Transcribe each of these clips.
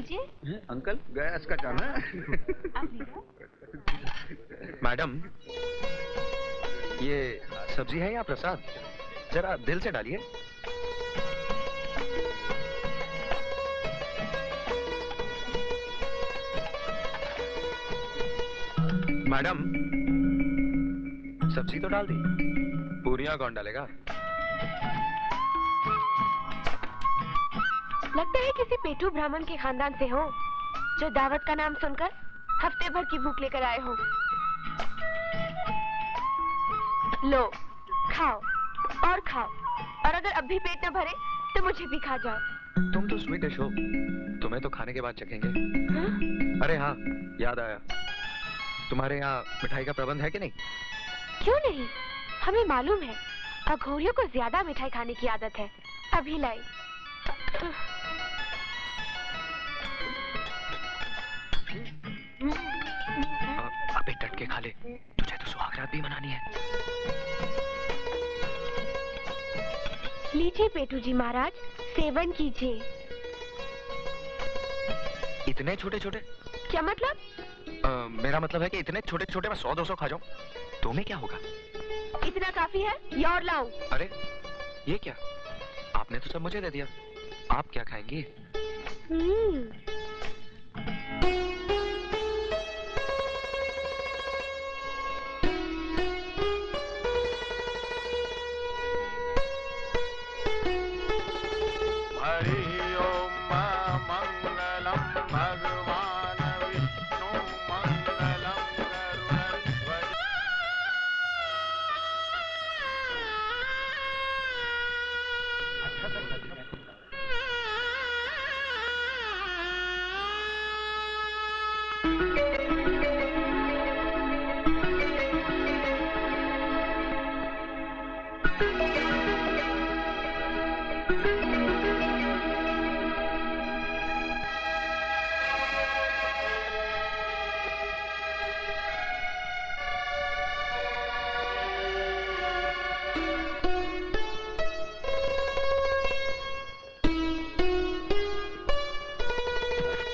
लीजिए। Uncle gas का जाना है। मैडम, ये सब्जी है या प्रसाद? जरा दिल से डालिए। मैडम, सब्जी तो डाल दी, पूरियां कौन डालेगा? लगता है किसी पेटू ब्राह्मण के खानदान से हो, जो दावत का नाम सुनकर हफ्ते भर की भूख लेकर आए हो। लो, खाओ और खाओ, और अगर अब भी पेट न भरे तो मुझे भी खा जाओ। तुम तो स्वीटिश हो, तुम्हें तो खाने के बाद चखेंगे। हाँ? अरे हाँ, याद आया, तुम्हारे यहाँ मिठाई का प्रबंध है कि नहीं? क्यों नहीं, हमें मालूम है अघोरियों को ज्यादा मिठाई खाने की आदत है। अभी लाई। अबे डट के खा ले, तुझे तो सुहागरात भी मनानी है। लीजिए पेटू जी महाराज, सेवन कीजिए। इतने छोटे छोटे? क्या मतलब? मेरा मतलब है कि इतने छोटे छोटे मैं 100-200 खा जाऊं, तुम्हें क्या होगा? इतना काफी है या और लाऊं? अरे ये क्या, आपने तो सब मुझे दे दिया, आप क्या खाएंगी?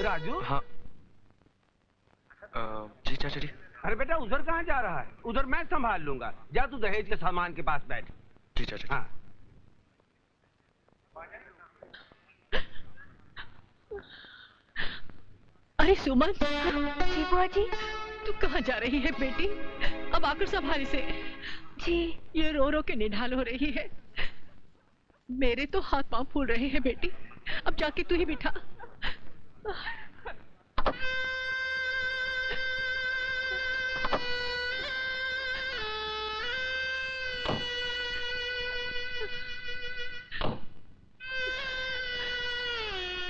राजू? हाँ। जी चाचा जी। अरे बेटा उधर कहाँ जा रहा है? उधर मैं संभाल लूंगा, जा तू दहेज के सामान के पास बैठ। जी चाचा जी। हाँ। अरे सुमन। जी बुआ जी। तू कहाँ जा रही है बेटी? अब आकर संभाल इसे। जी। ये रो रो के निढाल हो रही है, मेरे तो हाथ पांव फूल रहे हैं बेटी। अब जाके तू ही बिठा।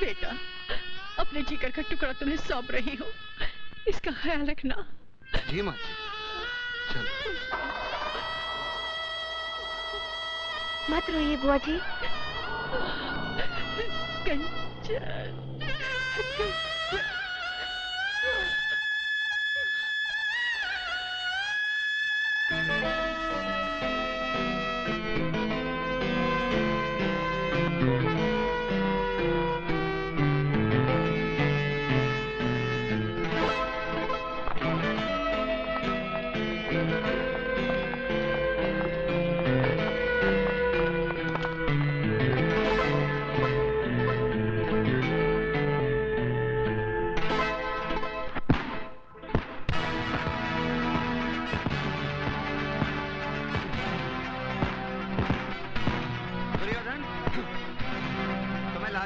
बेटा, अपने जिगर का टुकड़ा तुम्हें सौंप रही हो, इसका ख्याल रखना। जी माँ जी। चलो। मत रोइए बुआ जी। कंचन।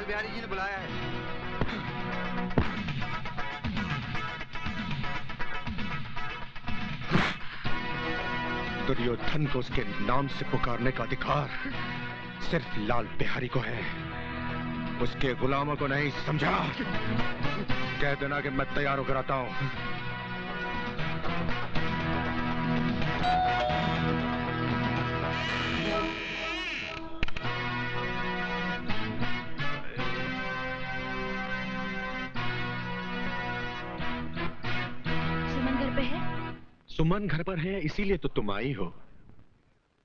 बिहारी जी ने बुलाया है। दुर्योधन को उसके नाम से पुकारने का अधिकार सिर्फ लाल बिहारी को है, उसके गुलामों को नहीं, समझा? कह देना कि मैं तैयार होकर आता हूं। सुमन घर पर है इसीलिए तो तुम आई हो,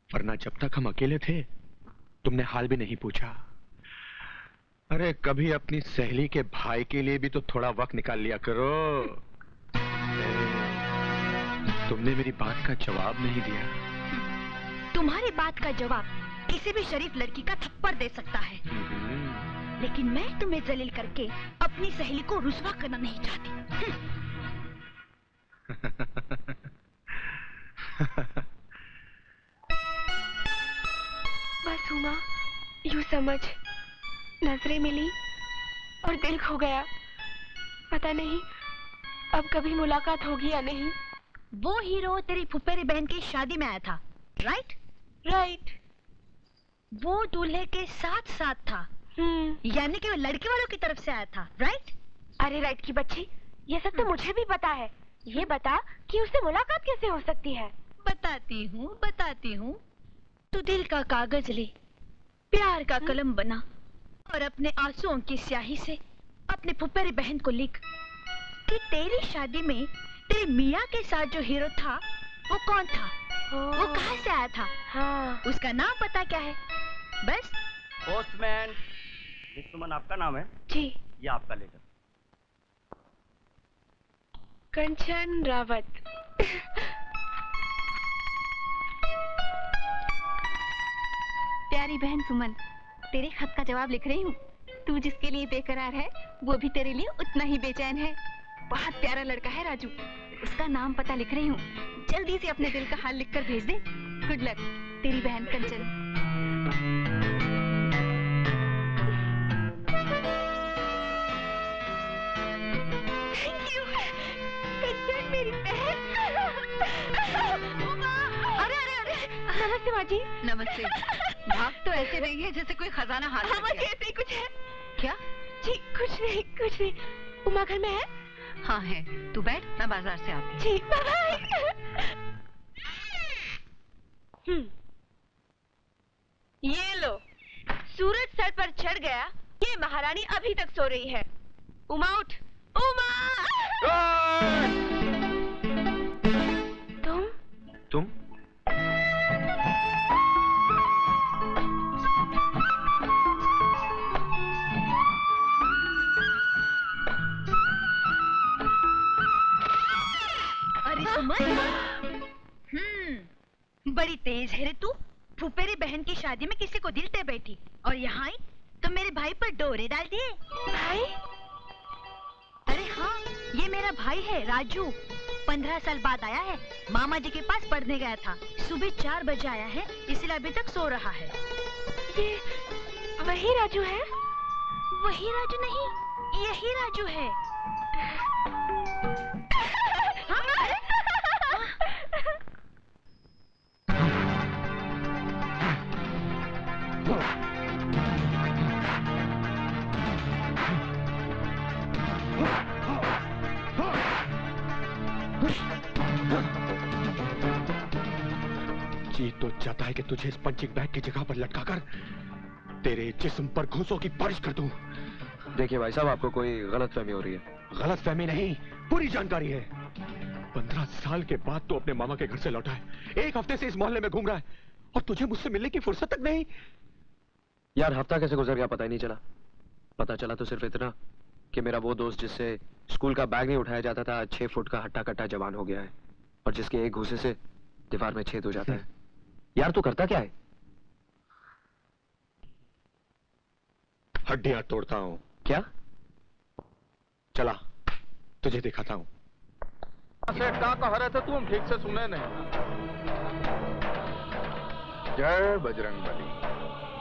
वरना जब तक हम अकेले थे तुमने हाल भी नहीं पूछा। अरे कभी अपनी सहेली के भाई के लिए भी तो थोड़ा वक्त निकाल लिया करो। तुमने मेरी बात का जवाब नहीं दिया। तुम्हारी बात का जवाब किसी भी शरीफ लड़की का थप्पड़ दे सकता है, लेकिन मैं तुम्हें जलील करके अपनी सहेली को रुसवा करना नहीं चाहती। बस हुमा, यूं समझ, नजरें मिली और दिल खो गया। पता नहीं अब कभी मुलाकात होगी या नहीं। वो हीरो तेरी फुफेरी बहन की शादी में आया था, राइट? राइट। वो दूल्हे के साथ साथ था, यानी कि वो लड़के वालों की तरफ से आया था, राइट? अरे राइट की बच्ची, ये सब तो मुझे भी पता है। ये बता कि उससे मुलाकात कैसे हो सकती है। बताती हूँ। तू दिल का कागज ले, प्यार का कलम बना और अपने आंसुओं की स्याही से अपने फुफेरी बहन को लिख कि तेरी शादी में तेरे मियाँ के साथ जो हीरो था वो कौन था, वो कहाँ से आया था, हाँ। उसका नाम पता क्या है, बस। पोस्टमैन, मिस सुमन आपका नाम है? जी। ये आपका लेटर। कंचन रावत। प्यारी बहन सुमन, तेरे खत का जवाब लिख रही हूँ। तू जिसके लिए बेकरार है वो भी तेरे लिए उतना ही बेचैन है। बहुत प्यारा लड़का है राजू, उसका नाम पता लिख रही हूँ। जल्दी से अपने दिल का हाल लिखकर भेज दे। गुड लक, तेरी बहन कंचन। थैंक यू कंचन, मेरी बहन। अरे नमस्ते माँ जी। नमस्ते। भाग तो ऐसे रही है जैसे कोई खजाना हाथ में हाँ लिया। ऐसे ही कुछ है। क्या? जी कुछ नहीं। उमा घर में है? हाँ है, तू बैठ, मैं बाजार से आती हूँ। जी बाय। ये लो, सूरज सर पर चढ़ गया। ये महारानी अभी तक सो रही है। उमा उठ, उमा। तुम? अरे सुमन, बड़ी तेज है रे तू। फुफेरी बहन की शादी में किसी को दिल दे बैठी और यहाँ आई तो मेरे भाई पर डोरे डाल दिए। भाई? अरे हाँ, ये मेरा भाई है राजू। 15 साल बाद आया है, मामा जी के पास पढ़ने गया था। सुबह 4 बजे आया है, इसलिए अभी तक सो रहा है। ये वही राजू है? वही राजू नहीं, यही राजू है। जी तो चाहता है कि तुझे इस पंचिंग बैग की जगह पर लटकाकर तेरे जिस्म पर घूंसों की बारिश कर दूं। देखिए भाई साहब, आपको कोई गलतफहमी हो रही है। गलतफहमी नहीं, पूरी जानकारी है। 15 साल के बाद तो अपने मामा के घर से लौटा है, 1 हफ्ते से इस मोहल्ले में घूम रहा है और तुझे मुझसे मिलने की फुर्सत तक नहीं। यार हफ्ता कैसे गुजर गया पता ही नहीं चला। पता चला तो सिर्फ इतना कि मेरा वो दोस्त जिससे स्कूल का बैग नहीं उठाया जाता था, 6 फुट का हट्टा कट्टा जवान हो गया है और जिसके एक घूसे से दीवार में छेद हो जाता है। यार तू करता क्या है? हड्डियां तोड़ता हूँ। क्या? चला तुझे दिखाता हूँ। क्या कह रहे थे तुम? ठीक से सुने नहीं। जय बजरंगबली,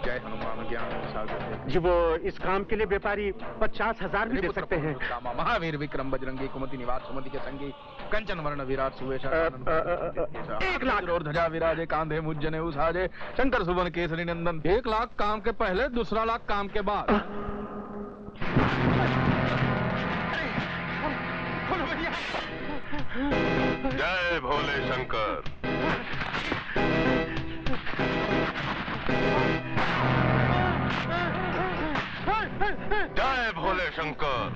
जय हनुमान ज्ञान सागर। जी वो इस काम के लिए व्यापारी 50,000 भी दे सकते हैं। महावीर विक्रम बजरंगी कुमति निवास सुमति के संगी कंचन वर्ण विराट सुवेश 1 लाख और ध्वजा विराजे कांधे मुज्जने उसाजे शंकर सुवन केसरी नंदन। 1 लाख काम के पहले, दूसरा लाख काम के बाद। जय भोले शंकर। जय भोले शंकर।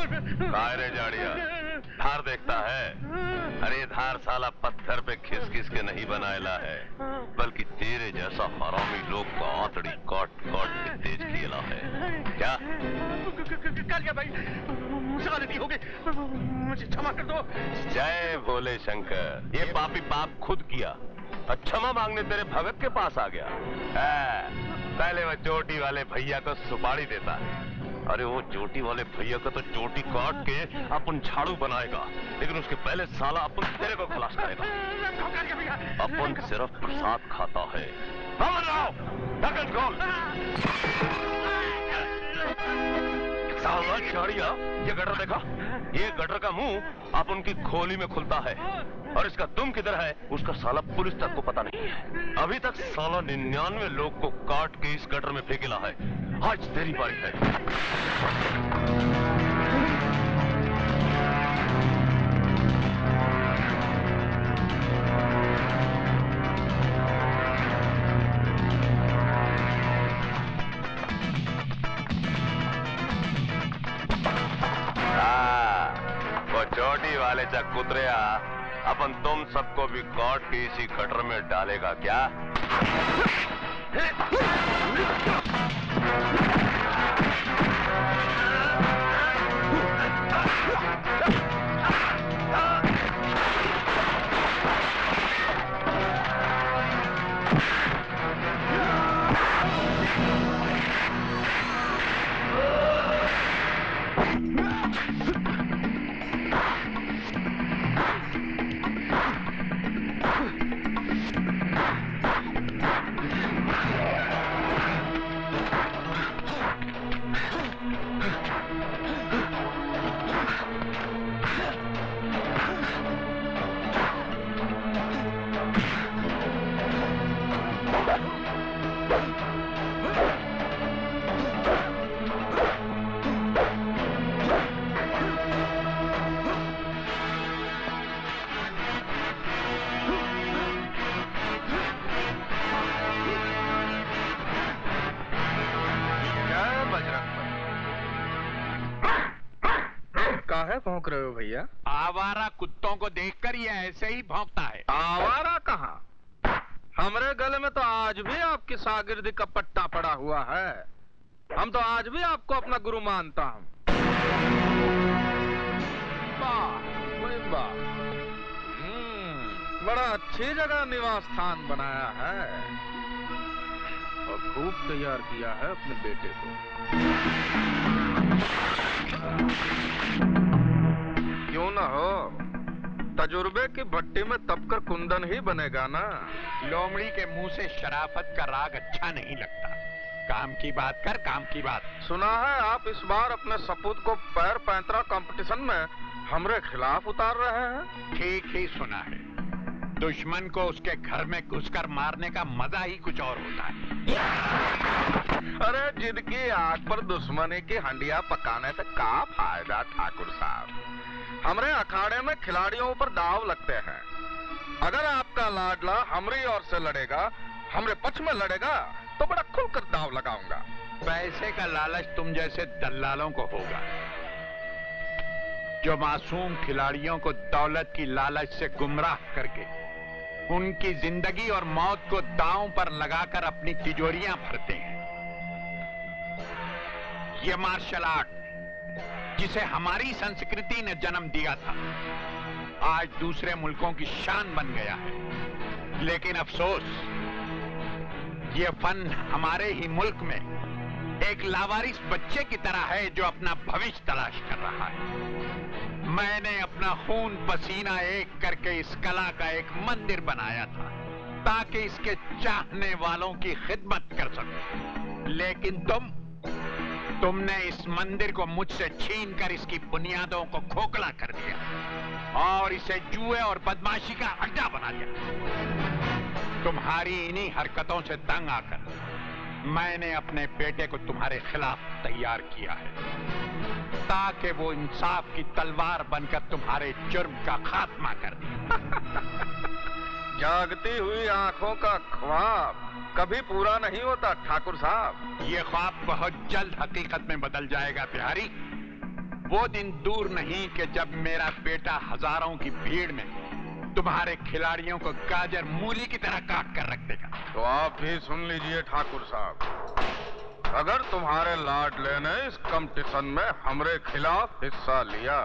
काय रे जाड़िया, धार देखता है? अरे धार साला पत्थर पे खिस खिस के नहीं बनाएला है, बल्कि तेरे जैसा हरामी लोग को आंतड़ी काट काट के तेज किया है। क्या? कालिया भाई, मुझसे गलती हो गई, मुझे क्षमा कर दो। जय भोले शंकर। ये पापी पाप खुद किया, क्षमा मांगने तेरे भगत के पास आ गया। पहले वह चोटी वाले भैया को सुपारी देता है। अरे वो चोटी वाले भैया को तो चोटी काट के अपन झाड़ू बनाएगा, लेकिन उसके पहले साला अपन तेरे को खलास करेगा। अपन सिर्फ प्रसाद खाता है। साला झाड़िया, ये गटर देखा? ये गटर का मुंह अपन की खोली में खुलता है, और इसका दुम किधर है उसका साला पुलिस तक को पता नहीं है। अभी तक साला 99 लोग को काट के इस गटर में फेंकेला है। आज तेरी बारी है। वो चोटी वाले चक कुतरिया अपन तुम सबको भी काट के इसी गटर में डालेगा क्या? काहे भौंक रहे हो भैया? आवारा कुत्तों को देखकर ये ऐसे ही भौंकता है। आवारा कहाँ? हमरे गले में तो आज भी आपकी शागिर्दी का पट्टा पड़ा हुआ है। हम तो आज भी आपको अपना गुरु मानता हूँ। वाह, बड़ा अच्छी जगह निवास स्थान बनाया है और खूब तैयार किया है अपने बेटे को। क्यों ना हो, तजुर्बे की भट्टी में तपकर कुंदन ही बनेगा ना। लोमड़ी के मुंह से शराफत का राग अच्छा नहीं लगता। काम की बात कर, काम की बात। सुना है आप इस बार अपने सपूत को पैर पैंतरा कंपटीशन में हमरे खिलाफ उतार रहे हैं? ठीक ही सुना है। दुश्मन को उसके घर में घुसकर मारने का मजा ही कुछ और होता है। अरे जिनकी आग पर दुश्मनी की हंडिया पकाने से का फायदा ठाकुर साहब। हमरे अखाड़े में खिलाड़ियों पर दाव लगते हैं। अगर आपका लाडला हमरी ओर से लड़ेगा, हमरे पक्ष में लड़ेगा, तो बड़ा खुलकर दाव लगाऊंगा। पैसे का लालच तुम जैसे दल्लालों को होगा, जो मासूम खिलाड़ियों को दौलत की लालच से गुमराह करके उनकी जिंदगी और मौत को दांव पर लगाकर अपनी तिजोरियां भरते हैं। ये मार्शल आर्ट जिसे हमारी संस्कृति ने जन्म दिया था, आज दूसरे मुल्कों की शान बन गया है। लेकिन अफसोस, ये फन हमारे ही मुल्क में एक लावारिस बच्चे की तरह है जो अपना भविष्य तलाश कर रहा है। मैंने अपना खून पसीना एक करके इस कला का एक मंदिर बनाया था ताकि इसके चाहने वालों की खिदमत कर सकूं। लेकिन तुमने इस मंदिर को मुझसे छीनकर इसकी बुनियादों को खोखला कर दिया और इसे जुए और बदमाशी का अड्डा बना दिया। तुम्हारी इन्हीं हरकतों से तंग आकर मैंने अपने बेटे को तुम्हारे खिलाफ तैयार किया है ताकि वो इंसाफ की तलवार बनकर तुम्हारे जुर्म का खात्मा कर दे। जागती हुई आंखों का ख्वाब कभी पूरा नहीं होता ठाकुर साहब। ये ख्वाब बहुत जल्द हकीकत में बदल जाएगा बिहारी। वो दिन दूर नहीं कि जब मेरा बेटा हजारों की भीड़ में तुम्हारे खिलाड़ियों को गाजर मूली की तरह काट कर रख देगा। तो आप भी सुन लीजिए ठाकुर साहब, अगर तुम्हारे लाडले ने इस कंपटीशन में हमरे खिलाफ हिस्सा लिया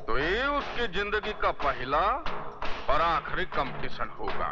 तो ये उसकी जिंदगी का पहला और आखिरी कंपटीशन होगा।